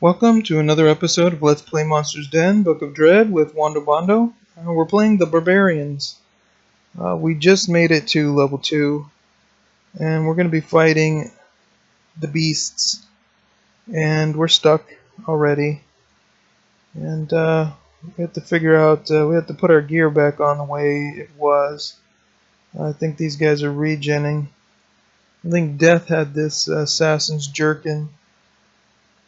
Welcome to another episode of Let's Play Monsters Den, Book of Dread with Wando Bondo. We're playing the Barbarians. We just made it to level 2, and we're going to be fighting the beasts. And we're stuck already. And we have to figure out, we have to put our gear back on the way it was. I think these guys are regenning. I think Death had this Assassin's Jerkin.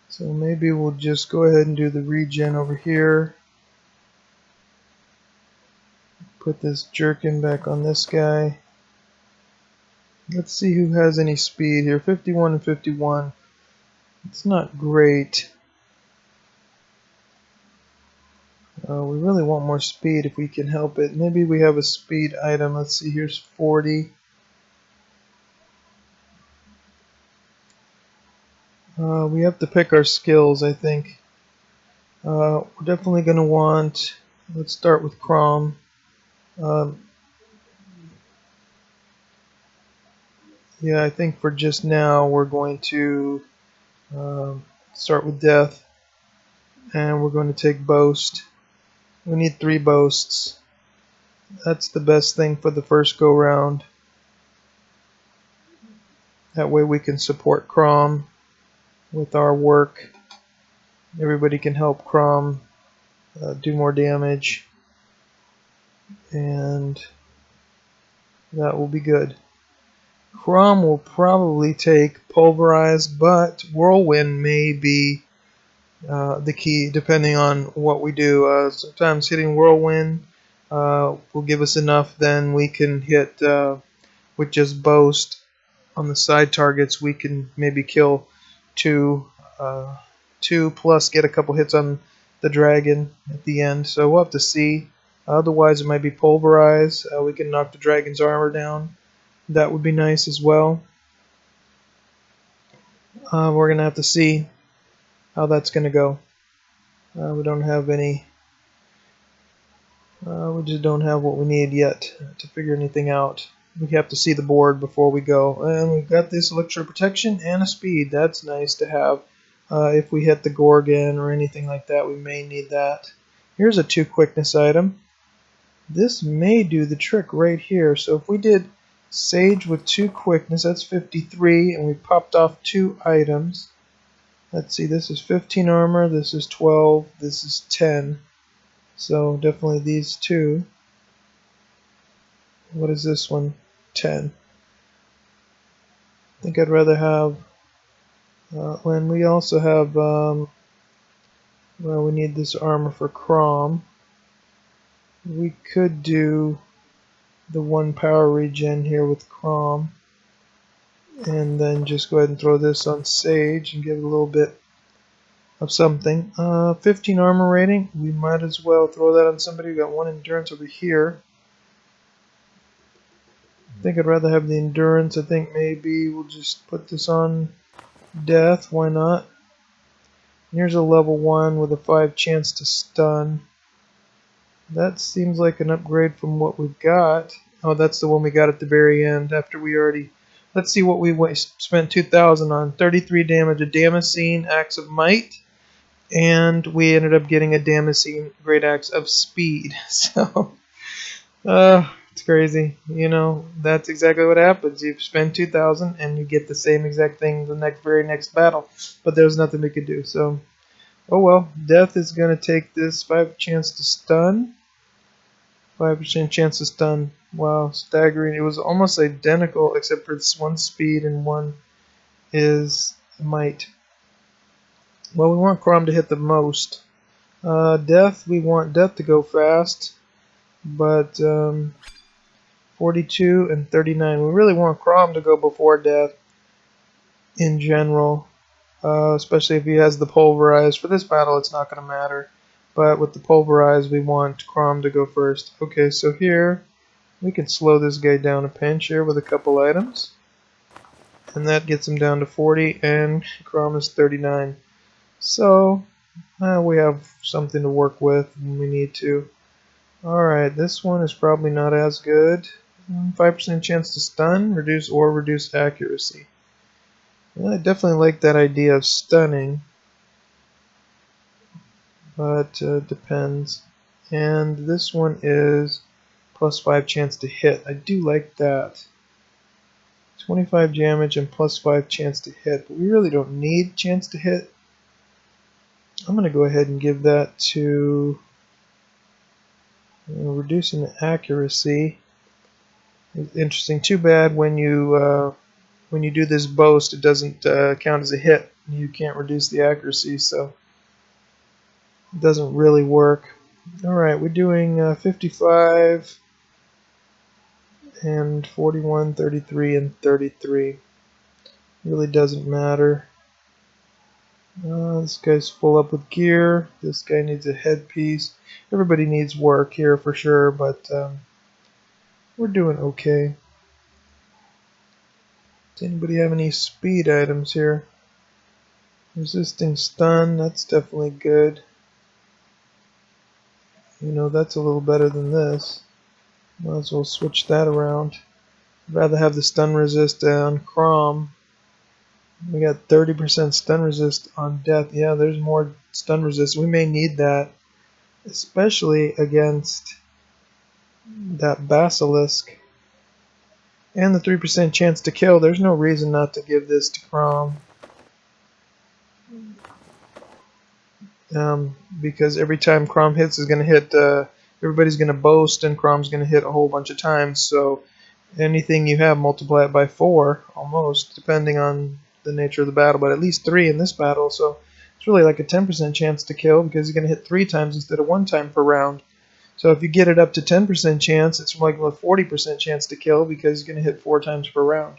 So maybe we'll just go ahead and do the regen over here. Put this jerkin back on this guy. Let's see who has any speed here. 51 and 51. It's not great. We really want more speed if we can help it. Maybe we have a speed item. Let's see, here's 40. We have to pick our skills, I think. We're definitely going to want, let's start with Crom. Yeah, I think for just now we're going to start with Death. And we're going to take Boast. We need 3 boasts. That's the best thing for the first go round. That way we can support Crom with our work. Everybody can help Crom do more damage. And that will be good. Crom will probably take Pulverize, but Whirlwind may be the key depending on what we do. Sometimes hitting Whirlwind will give us enough, then we can hit with just Boast on the side targets. We can maybe kill 2 plus get a couple hits on the dragon at the end. So we'll have to see. Otherwise it might be Pulverize. We can knock the dragon's armor down. That would be nice as well. We're going to have to see how that's going to go. We don't have any. We just don't have what we need yet to figure anything out. We have to see the board before we go. And we've got this Electro Protection and a Speed. That's nice to have. If we hit the Gorgon or anything like that, we may need that. Here's a 2 quickness item. This may do the trick right here. So if we did Sage with 2 quickness, that's 53, and we popped off 2 items. Let's see, this is 15 armor, this is 12, this is 10. So definitely these 2. What is this one? 10. I think I'd rather have, and we also have, well, we need this armor for Crom. We could do the 1 power regen here with Crom. And then just go ahead and throw this on Sage and give it a little bit of something. 15 armor rating. We might as well throw that on somebody. We got 1 endurance over here. I think I'd rather have the endurance. I think maybe we'll just put this on Death. Why not? Here's a level 1 with a 5 chance to stun. That seems like an upgrade from what we've got. Oh, that's the one we got at the very end after we already... Let's see what we spent 2,000 on. 33 damage, a Damascene Axe of Might, and we ended up getting a Damascene Greataxe of Speed. So, it's crazy. You know, that's exactly what happens. You spend 2,000 and you get the same exact thing the very next battle. But there's nothing we could do. So, oh well. Death is going to take this 5 chance to stun. 5% chance to stun. Wow, staggering. It was almost identical except for this 1 speed and 1 is might. Well, we want Crom to hit the most. Death, we want Death to go fast. But 42 and 39. We really want Crom to go before Death in general. Especially if he has the Pulverize. For this battle, it's not going to matter. But with the Pulverize, we want Crom to go first. Okay, so here, we can slow this guy down a pinch here with a couple items. And that gets him down to 40, and Crom is 39. So, we have something to work with when we need to. Alright, this one is probably not as good. 5% chance to stun, reduce accuracy. Well, I definitely like that idea of stunning. but depends. And this one is +5 chance to hit. I do like that. 25 damage and +5 chance to hit, but we really don't need chance to hit. I'm going to go ahead and give that to reducing the accuracy. Interesting. Too bad when you do this boast, it doesn't count as a hit. You can't reduce the accuracy, so it doesn't really work. All right, we're doing 55 and 41, 33, and 33. Really doesn't matter. This guy's full up with gear. This guy needs a headpiece. Everybody needs work here for sure, but we're doing okay. Does anybody have any speed items here? Resisting stun, that's definitely good. You know, that's a little better than this. Might as well switch that around. I'd rather have the stun resist on Crom. We got 30% stun resist on Death. Yeah, there's more stun resist. We may need that, especially against that Basilisk. And the 3% chance to kill. There's no reason not to give this to Crom. Because every time Crom hits is going to hit, everybody's going to boast, and Crom's going to hit a whole bunch of times. So anything you have, multiply it by 4, almost, depending on the nature of the battle, but at least 3 in this battle. So it's really like a 10% chance to kill, because he's going to hit 3 times instead of 1 time per round. So if you get it up to 10% chance, it's like a 40% chance to kill, because he's going to hit 4 times per round.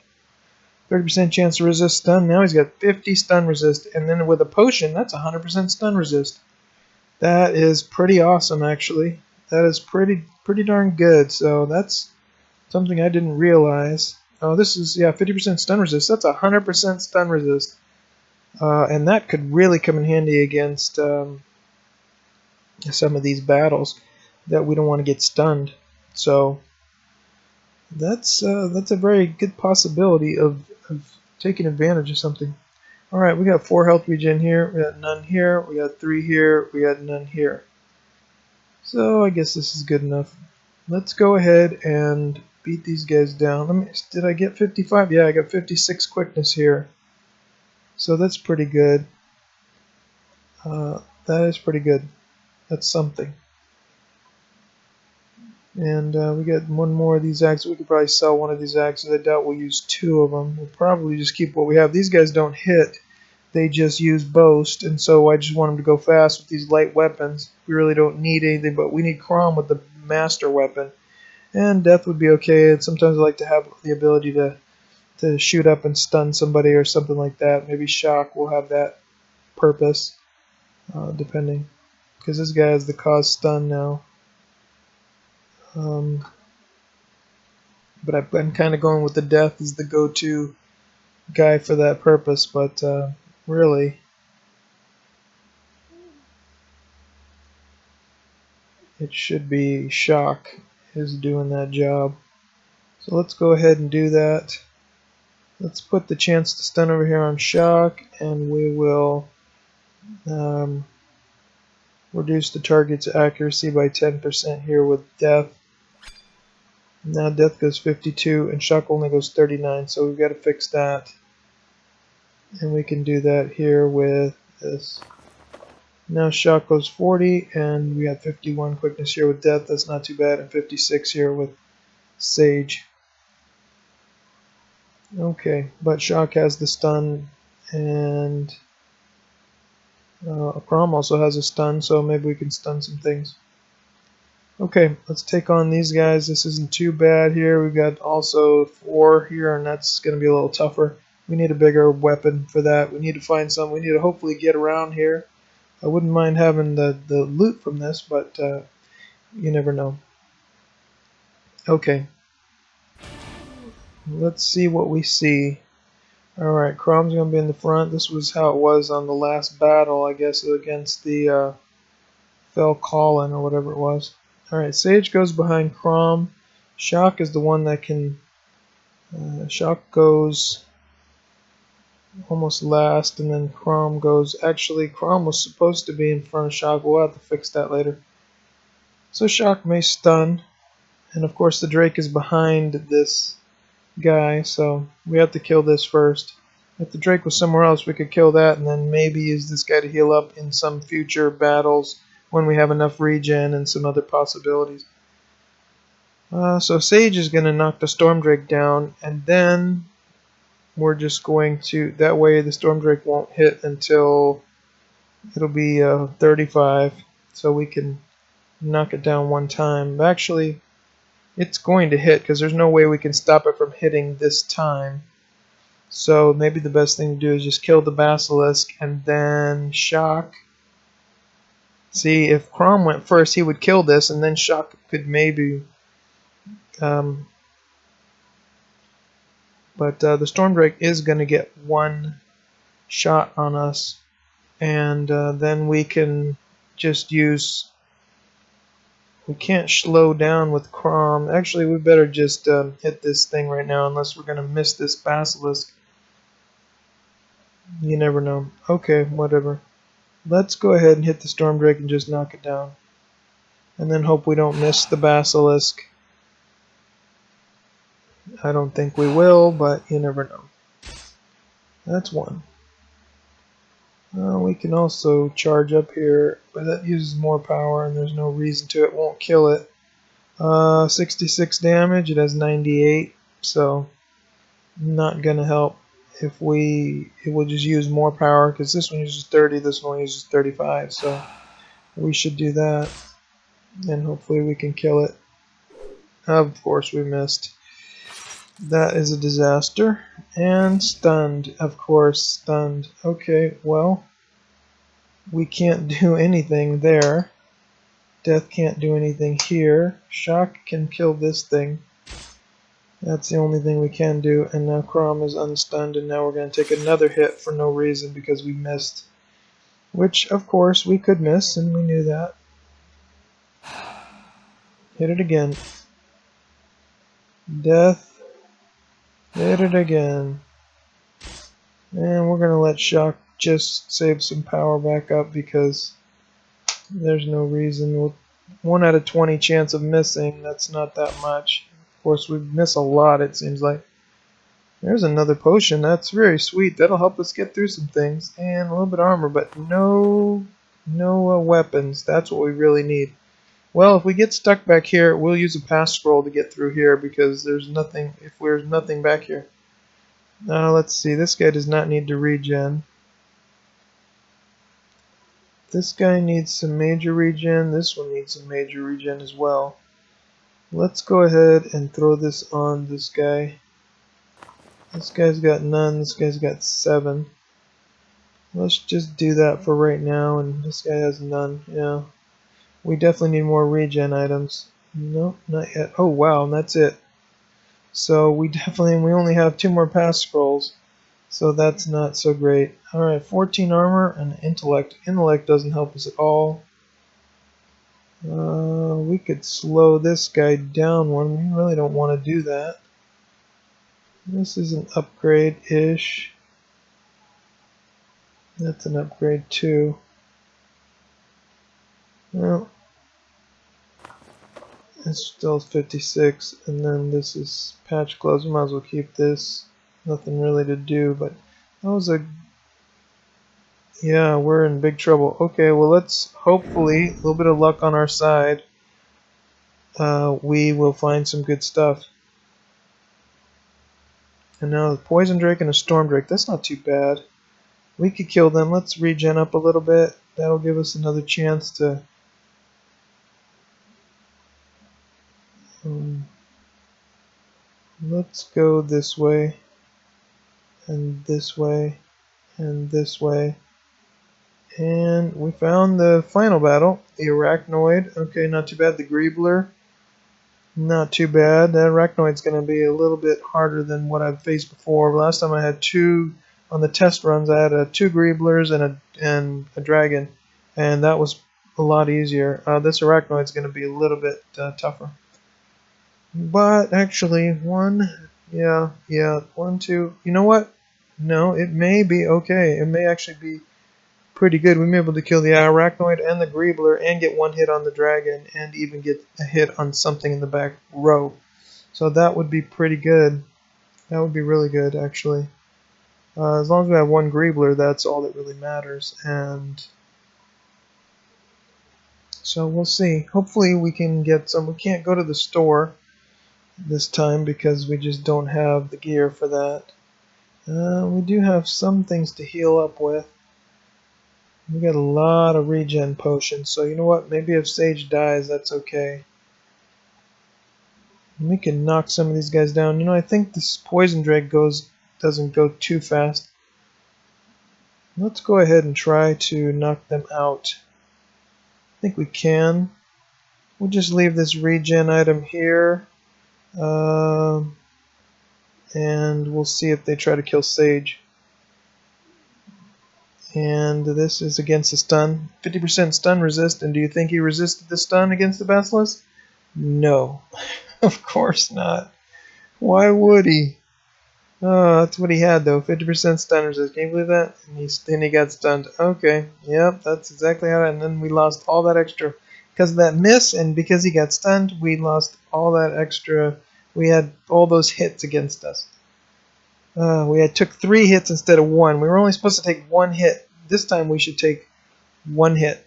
30% chance to resist stun. Now he's got 50 stun resist, and then with a potion, that's 100% stun resist. That is pretty awesome, actually. That is pretty darn good. So that's something I didn't realize. Oh, this is 50% stun resist. That's 100% stun resist, and that could really come in handy against some of these battles that we don't want to get stunned. So that's a very good possibility of taking advantage of something. Alright, we got 4 health regen here, we got none here, we got 3 here, we got none here. So I guess this is good enough. Let's go ahead and beat these guys down. Did I get 55? Yeah, I got 56 quickness here. So that's pretty good. That is pretty good. That's something. And we got one more of these axes. We could probably sell one of these axes. I doubt we'll use 2 of them. We'll probably just keep what we have. These guys don't hit. They just use boast, and so I just want them to go fast with these light weapons. We really don't need anything, but we need Crom with the master weapon. And Death would be okay. And sometimes I like to have the ability to shoot up and stun somebody or something like that. Maybe Shock will have that purpose, depending. Because this guy has the cause stun now. But I'm kind of going with the Death as the go-to guy for that purpose. But really, it should be Shock is doing that job. So let's go ahead and do that. Let's put the chance to stun over here on Shock, and we will reduce the target's accuracy by 10% here with Death. Now Death goes 52 and Shock only goes 39, so we've got to fix that. And we can do that here with this. Now Shock goes 40, and we got 51 quickness here with Death. That's not too bad, and 56 here with Sage. Okay, but Shock has the stun, and Crom also has a stun, so maybe we can stun some things. Okay, let's take on these guys. This isn't too bad here. We've got also 4 here, and that's going to be a little tougher. We need a bigger weapon for that. We need to find some. We need to hopefully get around here. I wouldn't mind having the loot from this, but you never know. Okay. Let's see what we see. Alright, Crom's going to be in the front. This was how it was on the last battle, I guess, against the Fell Colin or whatever it was. Alright, Sage goes behind Crom. Shock is the one that can... Shock goes almost last, and then Crom goes. Actually, Crom was supposed to be in front of Shock. We'll have to fix that later. So Shock may stun, and of course the Drake is behind this guy, so we have to kill this first. If the Drake was somewhere else, we could kill that, and then maybe use this guy to heal up in some future battles when we have enough regen and some other possibilities. So Sage is going to knock the Storm Drake down, and then we're just going to, that way the Storm Drake won't hit until it'll be 35, so we can knock it down one time. Actually, it's going to hit because there's no way we can stop it from hitting this time. So maybe the best thing to do is just kill the Basilisk and then Shock. See, if Crom went first, he would kill this, and then Shock could maybe... but the Storm Drake is going to get one shot on us, and then we can just use... We can't slow down with Crom. Actually, we better just hit this thing right now, unless we're going to miss this Basilisk. You never know. Okay, whatever. Let's go ahead and hit the Storm Drake and just knock it down. And then hope we don't miss the Basilisk. I don't think we will, but you never know. That's one. We can also charge up here, but that uses more power and there's no reason to. It won't kill it. 66 damage, it has 98, so not gonna help if it will just use more power, because this one uses 30, this one uses 35, so we should do that, and hopefully we can kill it. Of course we missed. That is a disaster. And stunned, of course, stunned. Okay, well, we can't do anything there. Death can't do anything here. Shock can kill this thing. That's the only thing we can do. And now Crom is unstunned, and now we're going to take another hit for no reason because we missed. Which, of course, we could miss, and we knew that. Hit it again. Death. Hit it again. And we're going to let Shock just save some power back up because there's no reason. 1 out of 20 chance of missing, that's not that much. Of course, we miss a lot, it seems like. There's another potion. That's very sweet. That'll help us get through some things. And a little bit of armor, but no weapons. That's what we really need. Well, if we get stuck back here, we'll use a pass scroll to get through here because there's nothing, there's nothing back here. Let's see. This guy does not need to regen. This guy needs some major regen. This one needs some major regen as well. Let's go ahead and throw this on this guy. This guy's got none. This guy's got 7. Let's just do that for right now. And this guy has none. Yeah. We definitely need more regen items. Nope, not yet. Oh wow, and that's it. So we only have 2 more pass scrolls. So that's not so great. Alright, 14 armor and intellect. Intellect doesn't help us at all. We could slow this guy down one. We really don't want to do that. This is an upgrade-ish. That's an upgrade too. Well, it's still 56, and then this is patch clothes. We might as well keep this. Nothing really to do, but that was a... Yeah, we're in big trouble. Okay, well let's hopefully, a little bit of luck on our side, we will find some good stuff. And now the Poison Drake and a Storm Drake. That's not too bad. We could kill them. Let's regen up a little bit. That'll give us another chance to... let's go this way, and this way, and this way. And we found the final battle, the Arachnoid. Okay, not too bad. The Greebler, not too bad. The Arachnoid's going to be a little bit harder than what I've faced before. Last time I had 2, on the test runs, I had 2 Greeblers and a dragon, and that was a lot easier. This Arachnoid's going to be a little bit tougher. But actually, 1, 2, you know what? No, it may be okay. It may actually be pretty good. We may be able to kill the Arachnoid and the Greebler and get one hit on the dragon and even get a hit on something in the back row. So that would be pretty good. That would be really good, actually. As long as we have one Greebler, that's all that really matters. And so we'll see. Hopefully we can get some. We can't go to the store this time because we just don't have the gear for that. We do have some things to heal up with. We got a lot of regen potions, so you know what? Maybe if Sage dies, that's okay. We can knock some of these guys down. You know, I think this Poison Drake doesn't go too fast. Let's go ahead and try to knock them out. I think we can. We'll just leave this regen item here. And we'll see if they try to kill Sage. And this is against the stun. 50% stun resist. And do you think he resisted the stun against the Basilisk? No. Of course not. Why would he? Oh, that's what he had though. 50% stun resist. Can you believe that? And he got stunned. Okay. Yep, that's exactly how. And then we lost all that extra. Because of that miss and because he got stunned, we lost all that extra. We had all those hits against us. We took 3 hits instead of 1. We were only supposed to take 1 hit. This time we should take 1 hit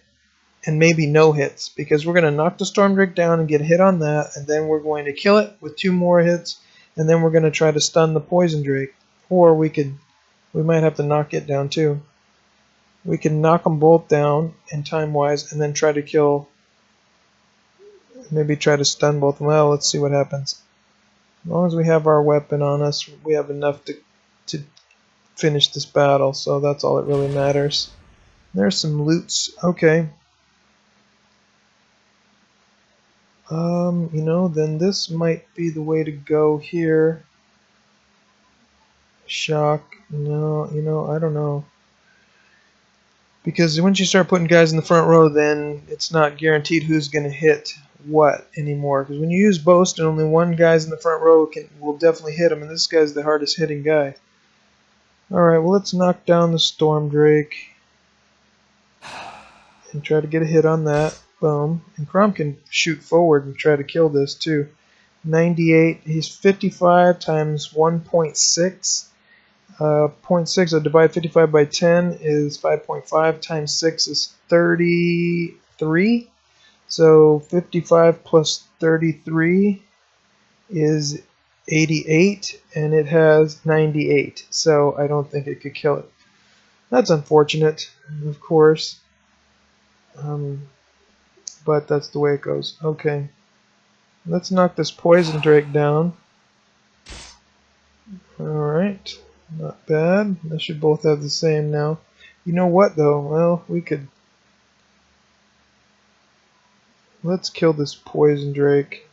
and maybe no hits because we're going to knock the Storm Drake down and get a hit on that, and then we're going to kill it with 2 more hits, and then we're going to try to stun the Poison Drake. Or we might have to knock it down too. We can knock them both down in time-wise and then try to kill, maybe try to stun both of them. Well, let's see what happens. As long as we have our weapon on us, we have enough to finish this battle, so that's all that really matters. There's some loots. Okay. You know, then this might be the way to go here. Shock. No, you know, I don't know. Because once you start putting guys in the front row, then it's not guaranteed who's going to hit what anymore. Because when you use Boast and only one guy's in the front row will definitely hit him, and this guy's the hardest hitting guy. Alright, well, let's knock down the Storm Drake and try to get a hit on that. Boom. And Crom can shoot forward and try to kill this too. 98. He's 55 times 1.6. 0.6, I'll divide 55 by 10 is 5.5 times 6 is 33. So 55 plus 33 is 88, and it has 98. So I don't think it could kill it. That's unfortunate, of course. But that's the way it goes. Okay. Let's knock this Poison Drake down. Alright. Not bad. They should both have the same now. You know what, though? Well, we could... Let's kill this Poison Drake.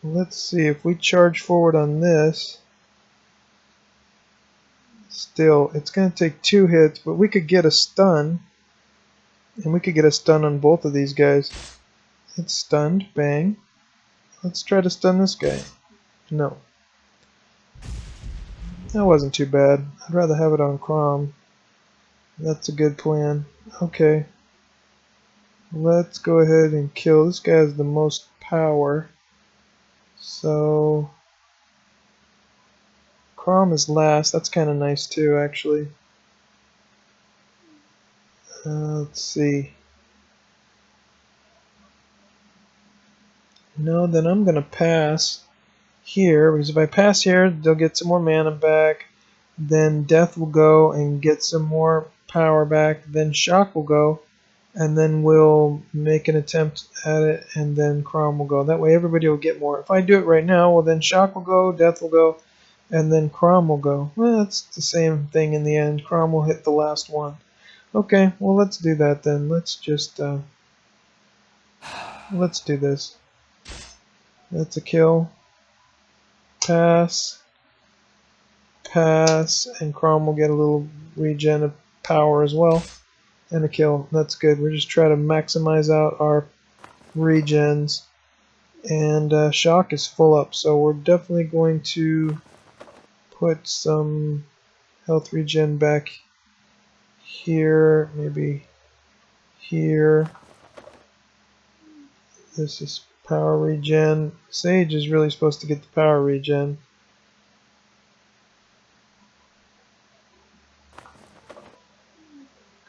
Let's see. If we charge forward on this... Still, it's going to take 2 hits, but we could get a stun. And we could get a stun on both of these guys. It's stunned. Bang. Let's try to stun this guy. No. That wasn't too bad. I'd rather have it on Crom. That's a good plan. Okay. Let's go ahead and kill. This guy has the most power. So... Crom is last. That's kind of nice too, actually. Let's see. No, then I'm going to pass here, because if I pass here, they'll get some more mana back. Then Death will go and get some more power back. Then Shock will go, and then we'll make an attempt at it, and then Crom will go. That way everybody will get more. If I do it right now, well then Shock will go, Death will go, and then Crom will go. Well, it's the same thing in the end. Crom will hit the last one. Okay, well let's do that then. Let's just, let's do this. That's a kill. Pass. Pass. And Crom will get a little regen of power as well. And a kill. That's good. We're just trying to maximize out our regens. And Shock is full up. So we're definitely going to put some health regen back here, maybe here. This is power regen. Sage is really supposed to get the power regen.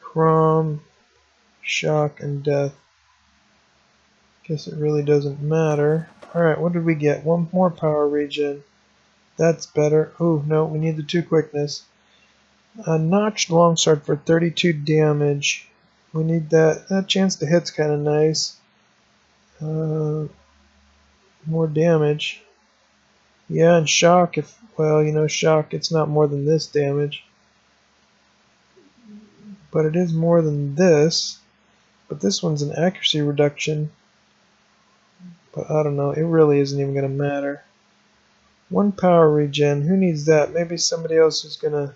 Crom, shock, and death. Guess it really doesn't matter. Alright, what did we get? One more power regen. That's better. Oh, no, we need the 2 quickness. A notched longsword for 32 damage. We need that. That chance to hit's kind of nice. More damage. Yeah, and shock, if, well, you know, shock, it's not more than this damage. But it is more than this. But this one's an accuracy reduction. But I don't know, it really isn't even going to matter. 1 power regen, who needs that? Maybe somebody else is going to...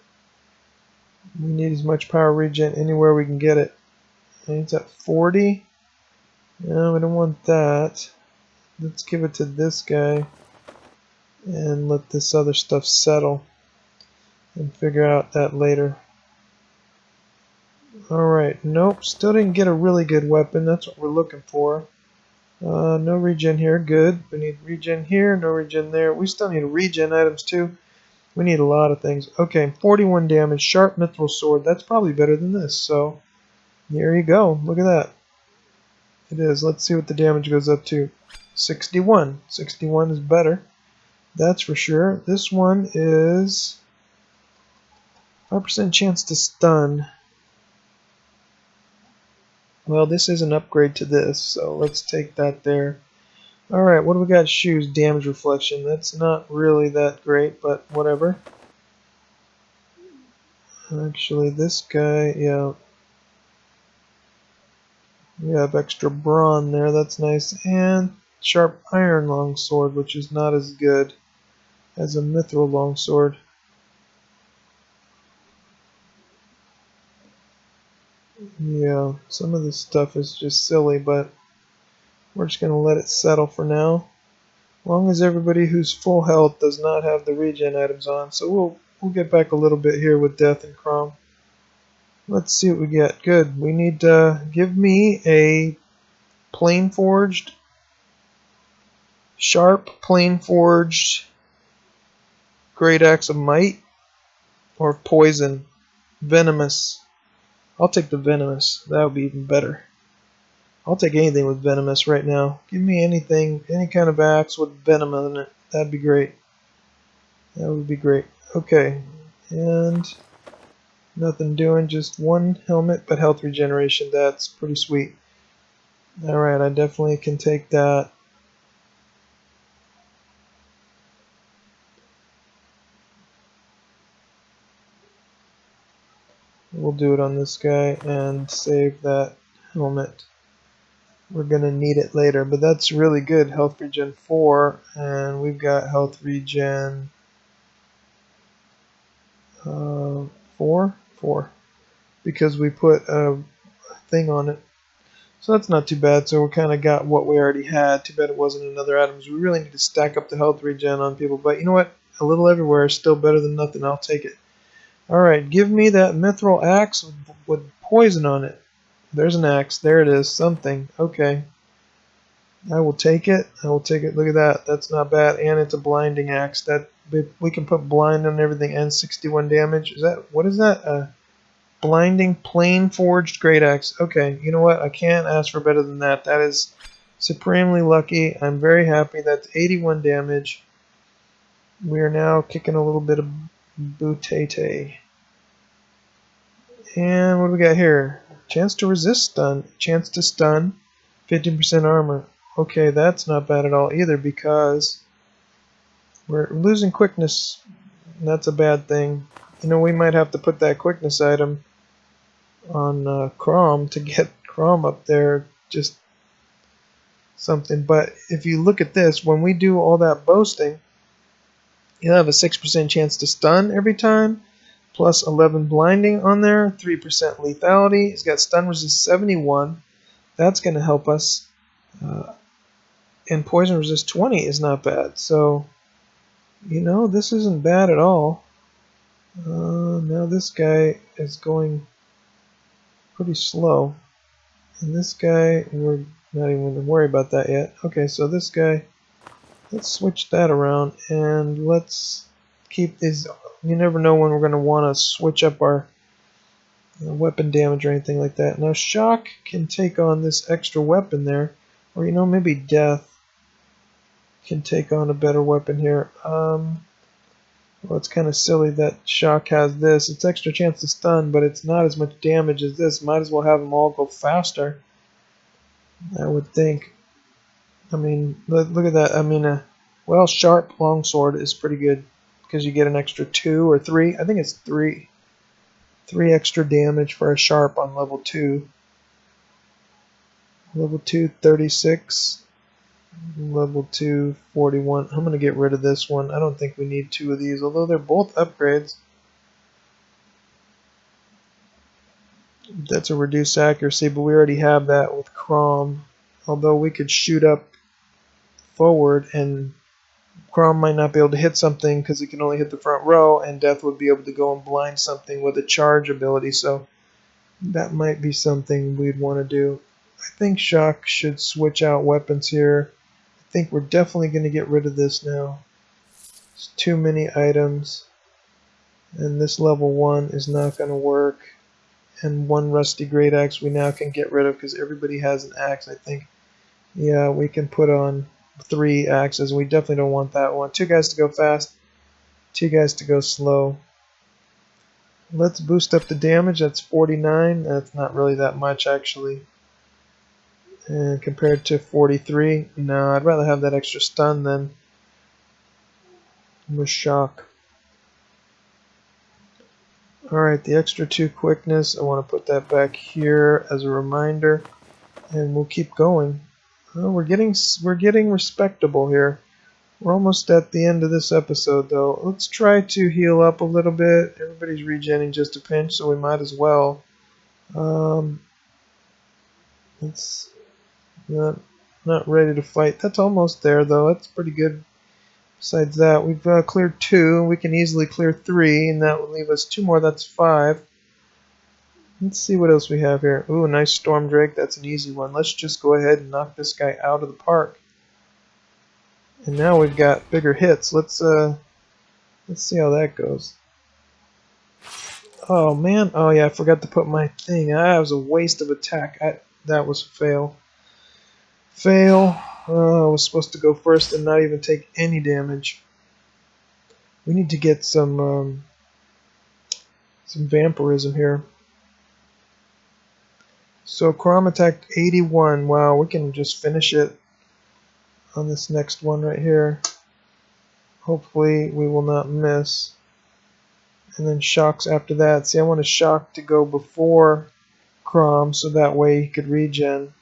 We need as much power regen anywhere we can get it. I think it's at 40. No, we don't want that. Let's give it to this guy. And let this other stuff settle. And figure out that later. Alright, nope, still didn't get a really good weapon. That's what we're looking for. No regen here, good. We need regen here, no regen there. We still need regen items too. We need a lot of things. Okay, 41 damage, sharp mithril sword. That's probably better than this, so there you go. Look at that. It is. Let's see what the damage goes up to. 61. 61 is better. That's for sure. This one is 5% chance to stun. Well, this is an upgrade to this, so let's take that there. Alright, what do we got? Shoes, damage reflection. That's not really that great, but whatever. Actually, this guy, yeah. We have extra brawn there, that's nice. And sharp iron longsword, which is not as good as a mithril longsword. Yeah, some of this stuff is just silly, but we're just going to let it settle for now. As long as everybody who's full health does not have the regen items on. So we'll get back a little bit here with Death and Crom. Let's see what we get. Good. We need to give me a plain forged, sharp plain forged Greataxe of Might or poison. Venomous. I'll take the venomous. That would be even better. I'll take anything with venomous right now. Give me anything, any kind of axe with venom in it. That'd be great. That would be great. Okay. And nothing doing, just 1 helmet, but health regeneration. That's pretty sweet. Alright, I definitely can take that. We'll do it on this guy and save that helmet. We're going to need it later, but that's really good. Health regen 4, and we've got health regen 4? 4. Because we put a thing on it. So that's not too bad. So we kind of got what we already had. Too bad it wasn't another items. We really need to stack up the health regen on people. But you know what? A little everywhere is still better than nothing. I'll take it. Alright, give me that mithril axe with poison on it. There's an axe. There it is. Something. Okay. I will take it. I will take it. Look at that. That's not bad. And it's a blinding axe. That we can put blind on everything and 61 damage. Is that, what is that? Blinding plain forged Greataxe. Okay, you know what? I can't ask for better than that. That is supremely lucky. I'm very happy. That's 81 damage. We are now kicking a little bit of bootete. And what do we got here? Chance to resist stun. Chance to stun. 15% armor. Okay, that's not bad at all either because we're losing quickness. That's a bad thing. You know, we might have to put that quickness item on Crom to get Crom up there. Just something. But if you look at this, when we do all that boasting, you'll have a 6% chance to stun every time. Plus 11 blinding on there, 3% lethality. He's got stun resist 71. That's going to help us. And poison resist 20 is not bad. So, you know, this isn't bad at all. Now this guy is going pretty slow. And this guy, we're not even going to worry about that yet. Okay, so this guy, let's switch that around and let's keep these. You never know when we're going to want to switch up our weapon damage or anything like that. Now shock can take on this extra weapon there, or maybe death can take on a better weapon here. Well, it's kind of silly that shock has this. It's extra chance to stun, but it's not as much damage as this. Might as well have them all go faster, I would think. I mean, look at that. I mean, well, sharp longsword is pretty good because you get an extra 2 or 3. I think it's 3 extra damage for a sharp on level 2. Level 2, 36. Level 2, 41. I'm going to get rid of this one. I don't think we need 2 of these, although they're both upgrades. That's a reduced accuracy, but we already have that with Crom. Although we could shoot up forward, and Crom might not be able to hit something because it can only hit the front row, and Death would be able to go and blind something with a charge ability, so that might be something we'd want to do. I think Shock should switch out weapons here. I think we're definitely going to get rid of this now. It's too many items, and this level 1 is not going to work. And 1 rusty Greataxe we now can get rid of because everybody has an axe, I think. Yeah, we can put on 3 axes. We definitely don't want that one. 2 guys to go fast, 2 guys to go slow. Let's boost up the damage. That's 49. That's not really that much, actually. And compared to 43, no, I'd rather have that extra stun than with shock. Alright, the extra 2 quickness, I want to put that back here as a reminder, and we'll keep going. We're getting respectable here. We're almost at the end of this episode, though. Let's try to heal up a little bit. Everybody's regenning just a pinch, so we might as well. It's not ready to fight. That's almost there, though. That's pretty good. Besides that, we've cleared 2. We can easily clear 3, and that will leave us 2 more. That's 5. Let's see what else we have here. Ooh, a nice Storm Drake. That's an easy one. Let's just go ahead and knock this guy out of the park. And now we've got bigger hits. Let's see how that goes. Oh man. Oh yeah, I forgot to put my thing. That was a waste of attack. That was a fail. Fail. I was supposed to go first and not even take any damage. We need to get some vampirism here. So Crom attack 81. Wow, we can just finish it on this next one right here. Hopefully we will not miss. And then shocks after that. See, I want a shock to go before Crom so that way he could regen.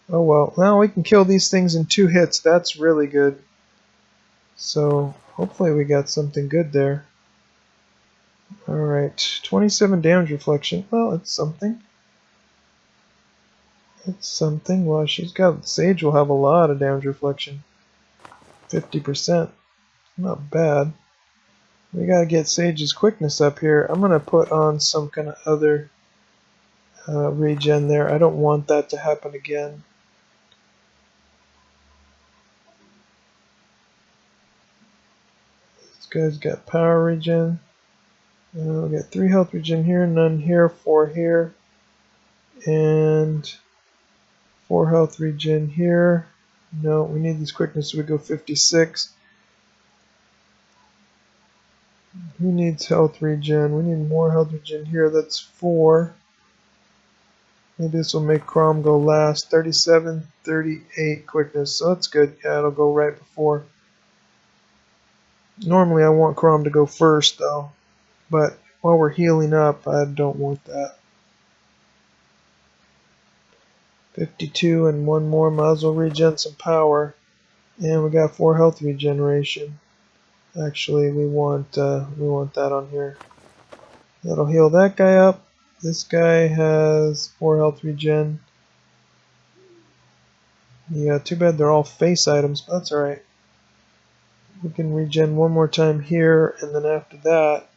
Oh well, now we can kill these things in 2 hits. That's really good. So hopefully we got something good there. Alright, 27 damage reflection. Well, it's something. It's something. Well, she's got Sage will have a lot of damage reflection. 50%. Not bad. We gotta get Sage's quickness up here. I'm gonna put on some kind of other regen there. I don't want that to happen again. This guy's got power regen. We got 3 health regen here, none here, 4 here, and 4 health regen here. No, we need this quickness, so we go 56. Who needs health regen? We need more health regen here. That's 4. Maybe this will make Crom go last. 37, 38 quickness. So that's good. Yeah, it'll go right before. Normally I want Crom to go first, though. But while we're healing up, I don't want that. 52 and 1 more. Might as well regen some power. And we got 4 health regeneration. Actually, we want that on here. That'll heal that guy up. This guy has 4 health regen. Yeah, too bad they're all face items, but that's alright. We can regen 1 more time here, and then after that,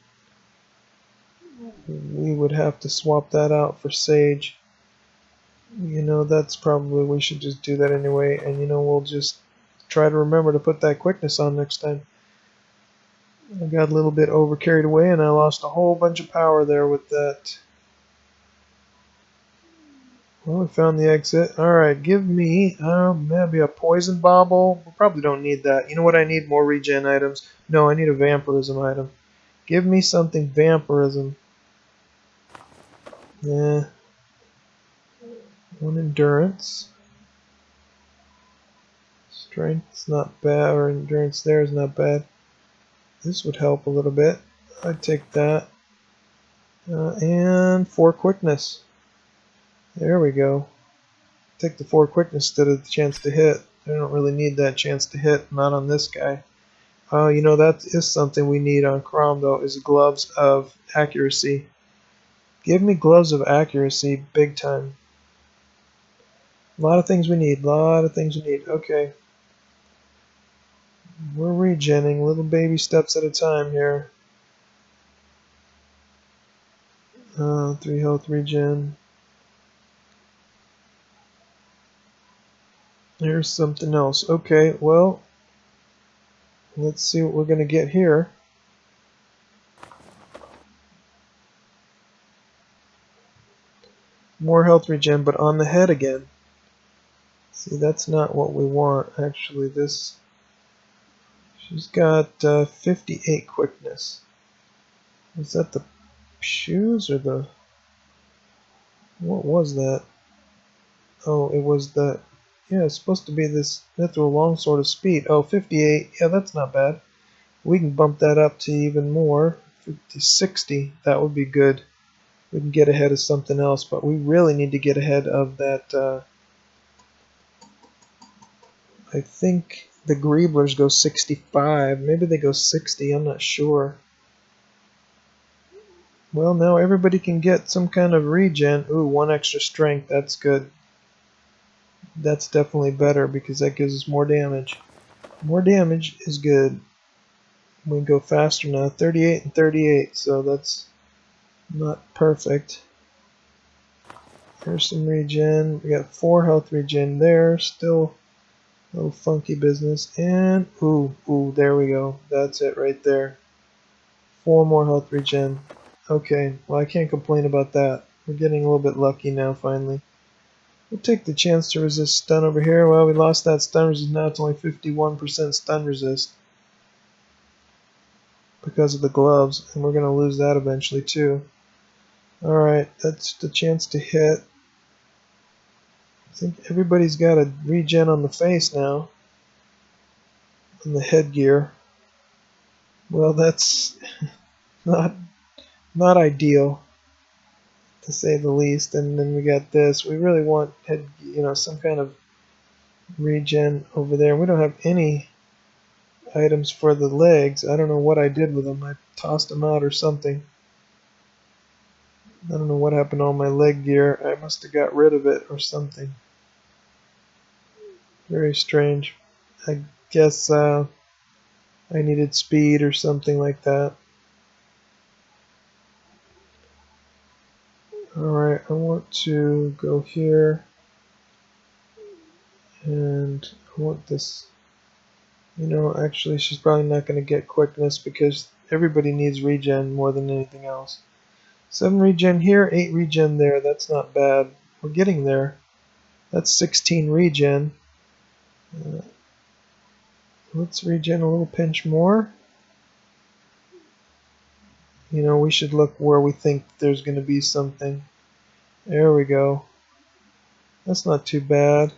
we would have to swap that out for Sage. You know, that's probably, we should just do that anyway, and you know, we'll just try to remember to put that quickness on next time. I got a little bit over carried away and I lost a whole bunch of power there with that. Well, we found the exit. Alright, give me maybe a poison bauble. We probably don't need that. You know what I need? More regen items. No, I need a vampirism item. Give me something vampirism. Yeah. One endurance. Strength's not bad, or endurance there is not bad. This would help a little bit. I'd take that. And 4 quickness. There we go. Take the 4 quickness instead of the chance to hit. I don't really need that chance to hit, not on this guy. You know, that is something we need on Crom, though, is gloves of accuracy. Give me gloves of accuracy, big time. A lot of things we need, Okay. We're regenning, little baby steps at a time here. 3 health regen. Here's something else. Okay, well, let's see what we're going to get here. More health regen, but on the head again. See, that's not what we want, actually. She's got 58 quickness. Is that the shoes or the... What was that? Oh, it was the... Yeah, it's supposed to be this mithril longsword of speed. Oh, 58. Yeah, that's not bad. We can bump that up to even more. 50, 60. That would be good. We can get ahead of something else, but we really need to get ahead of that... I think the Greeblers go 65. Maybe they go 60. I'm not sure. Well, now everybody can get some kind of regen. Ooh, 1 extra strength. That's good. That's definitely better because that gives us more damage. More damage is good. We can go faster now. 38 and 38, so that's not perfect. There's some regen. We got 4 health regen there. Still a little funky business. And, ooh, there we go. That's it right there. 4 more health regen. Okay, well, I can't complain about that. We're getting a little bit lucky now, finally. We'll take the chance to resist stun over here. Well, we lost that stun resist. Now it's only 51% stun resist because of the gloves, and we're going to lose that eventually, too. Alright, that's the chance to hit. I think everybody's got a regen on the face now. On the headgear. Well, that's not ideal, to say the least. And then we got this. We really want some kind of regen over there. We don't have any items for the legs. I don't know what I did with them. I tossed them out or something. I don't know what happened to all my leg gear. I must have got rid of it or something. Very strange. I guess I needed speed or something like that. Alright, I want to go here. And I want this. Actually, she's probably not going to get quickness because everybody needs regen more than anything else. 7 regen here, 8 regen there. That's not bad. We're getting there. That's 16 regen. Let's regen a little pinch more. We should look where we think there's going to be something. There we go. That's not too bad.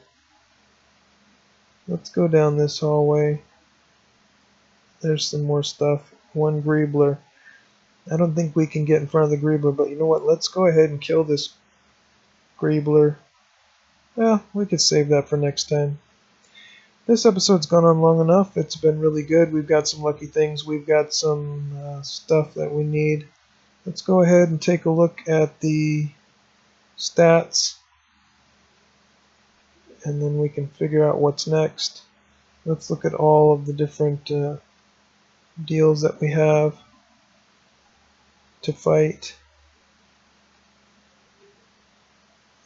Let's go down this hallway. There's some more stuff. 1 Greebler. I don't think we can get in front of the Greebler, but you know what? Let's go ahead and kill this Greebler. Well, we could save that for next time. This episode's gone on long enough. It's been really good. We've got some lucky things. We've got some stuff that we need. Let's go ahead and take a look at the stats. And then we can figure out what's next. Let's look at all of the different deals that we have to fight.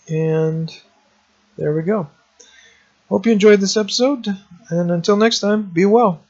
And there we go. Hope you enjoyed this episode, and until next time, be well.